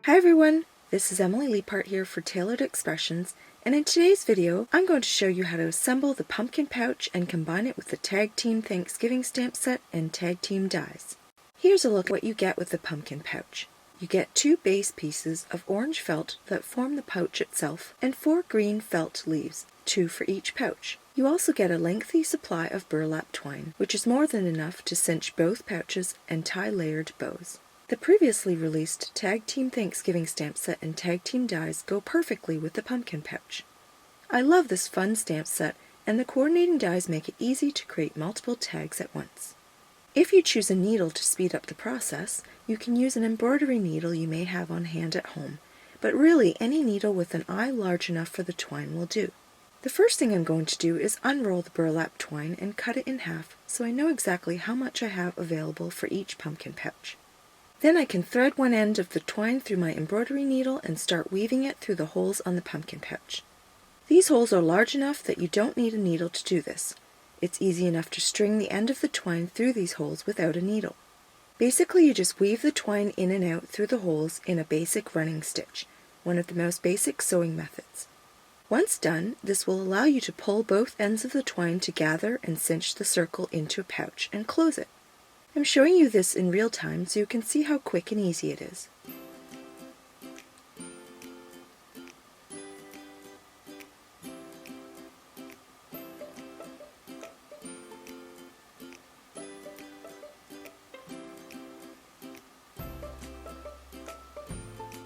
Hi everyone, this is Emily Leiphart here for Tailored Expressions, and in today's video I'm going to show you how to assemble the pumpkin pouch and combine it with the Tag Team Thanksgiving stamp set and Tag Team dies. Here's a look at what you get with the pumpkin pouch. You get 2 base pieces of orange felt that form the pouch itself and 4 green felt leaves, 2 for each pouch. You also get a lengthy supply of burlap twine, which is more than enough to cinch both pouches and tie layered bows. The previously released Tag Team Thanksgiving stamp set and Tag Team dies go perfectly with the pumpkin pouch. I love this fun stamp set, and the coordinating dies make it easy to create multiple tags at once. If you choose a needle to speed up the process, you can use an embroidery needle you may have on hand at home, but really any needle with an eye large enough for the twine will do. The first thing I'm going to do is unroll the burlap twine and cut it in half so I know exactly how much I have available for each pumpkin pouch. Then I can thread one end of the twine through my embroidery needle and start weaving it through the holes on the pumpkin pouch. These holes are large enough that you don't need a needle to do this. It's easy enough to string the end of the twine through these holes without a needle. Basically, you just weave the twine in and out through the holes in a basic running stitch, one of the most basic sewing methods. Once done, this will allow you to pull both ends of the twine together and cinch the circle into a pouch and close it. I'm showing you this in real time so you can see how quick and easy it is.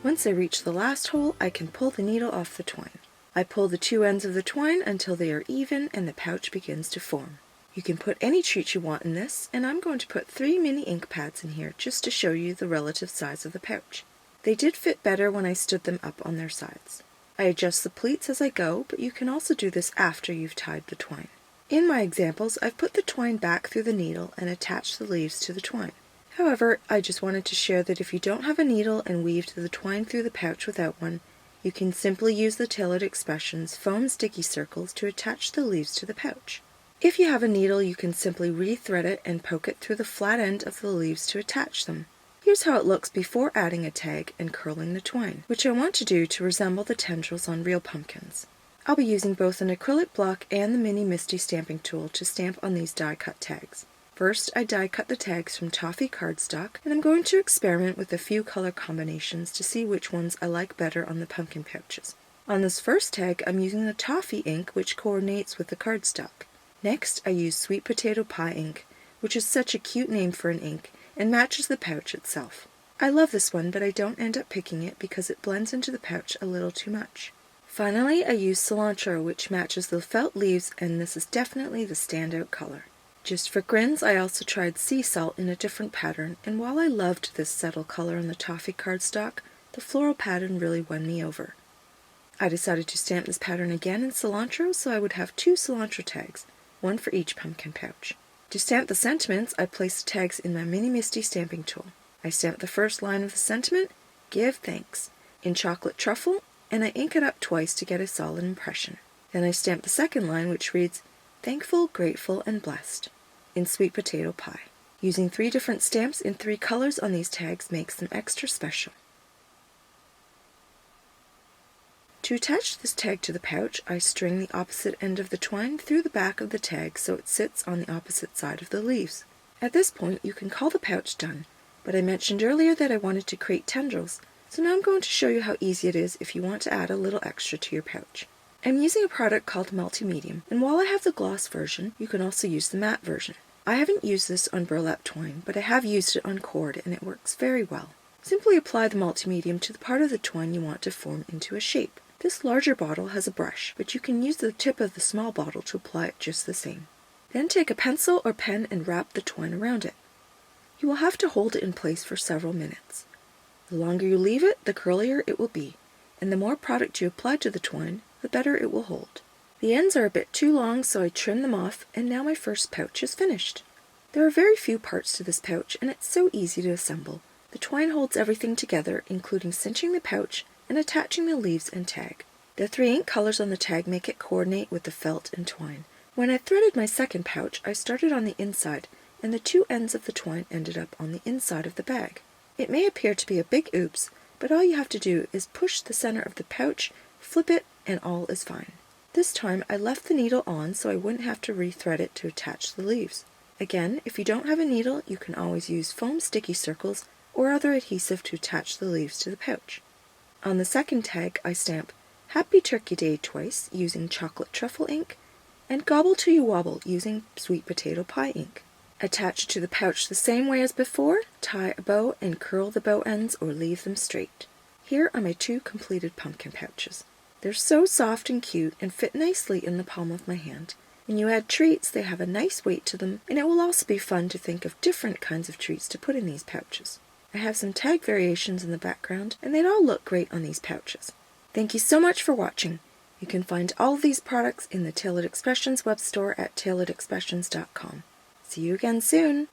Once I reach the last hole, I can pull the needle off the twine. I pull the 2 ends of the twine until they are even and the pouch begins to form. You can put any treat you want in this, and I'm going to put 3 mini ink pads in here just to show you the relative size of the pouch. They did fit better when I stood them up on their sides. I adjust the pleats as I go, but you can also do this after you've tied the twine. In my examples, I've put the twine back through the needle and attached the leaves to the twine. However, I just wanted to share that if you don't have a needle and weaved the twine through the pouch without one, you can simply use the Tailored Expressions foam sticky circles to attach the leaves to the pouch. If you have a needle, you can simply re-thread it and poke it through the flat end of the leaves to attach them. Here's how it looks before adding a tag and curling the twine, which I want to do to resemble the tendrils on real pumpkins. I'll be using both an acrylic block and the mini Misty stamping tool to stamp on these die-cut tags. First, I die-cut the tags from Toffee cardstock, and I'm going to experiment with a few color combinations to see which ones I like better on the pumpkin pouches. On this first tag, I'm using the Toffee ink, which coordinates with the cardstock. Next, I use sweet potato pie ink, which is such a cute name for an ink, and matches the pouch itself. I love this one, but I don't end up picking it because it blends into the pouch a little too much. Finally, I use Cilantro, which matches the felt leaves, and this is definitely the standout color. Just for grins, I also tried sea salt in a different pattern, and while I loved this subtle color on the Toffee cardstock, the floral pattern really won me over. I decided to stamp this pattern again in Cilantro so I would have 2 Cilantro tags, 1 for each pumpkin pouch. To stamp the sentiments, I place the tags in my mini Misty stamping tool. I stamp the first line of the sentiment, "Give thanks," in chocolate truffle, and I ink it up twice to get a solid impression. Then I stamp the second line, which reads, "Thankful, grateful, and blessed," in sweet potato pie. Using 3 different stamps in 3 colors on these tags makes them extra special. To attach this tag to the pouch, I string the opposite end of the twine through the back of the tag so it sits on the opposite side of the leaves. At this point, you can call the pouch done, but I mentioned earlier that I wanted to create tendrils, so now I'm going to show you how easy it is if you want to add a little extra to your pouch. I'm using a product called Multimedium, and while I have the gloss version, you can also use the matte version. I haven't used this on burlap twine, but I have used it on cord and it works very well. Simply apply the Multimedium to the part of the twine you want to form into a shape. This larger bottle has a brush, but you can use the tip of the small bottle to apply it just the same. Then take a pencil or pen and wrap the twine around it. You will have to hold it in place for several minutes. The longer you leave it, the curlier it will be, and the more product you apply to the twine, the better it will hold. The ends are a bit too long, so I trim them off, and now my first pouch is finished. There are very few parts to this pouch, and it's so easy to assemble. The twine holds everything together, including cinching the pouch and attaching the leaves and tag. The 3 ink colors on the tag make it coordinate with the felt and twine. When I threaded my second pouch, I started on the inside, and the 2 ends of the twine ended up on the inside of the bag. It may appear to be a big oops, but all you have to do is push the center of the pouch, flip it, and all is fine. This time I left the needle on so I wouldn't have to rethread it to attach the leaves. Again, if you don't have a needle, you can always use foam sticky circles or other adhesive to attach the leaves to the pouch. On the second tag, I stamp Happy Turkey Day twice using chocolate truffle ink and Gobble Till You Wobble using sweet potato pie ink. Attach to the pouch the same way as before, tie a bow and curl the bow ends or leave them straight. Here are my 2 completed pumpkin pouches. They're so soft and cute and fit nicely in the palm of my hand. When you add treats, they have a nice weight to them, and it will also be fun to think of different kinds of treats to put in these pouches. I have some tag variations in the background, and they'd all look great on these pouches. Thank you so much for watching. You can find all of these products in the Tailored Expressions web store at tailoredexpressions.com. See you again soon!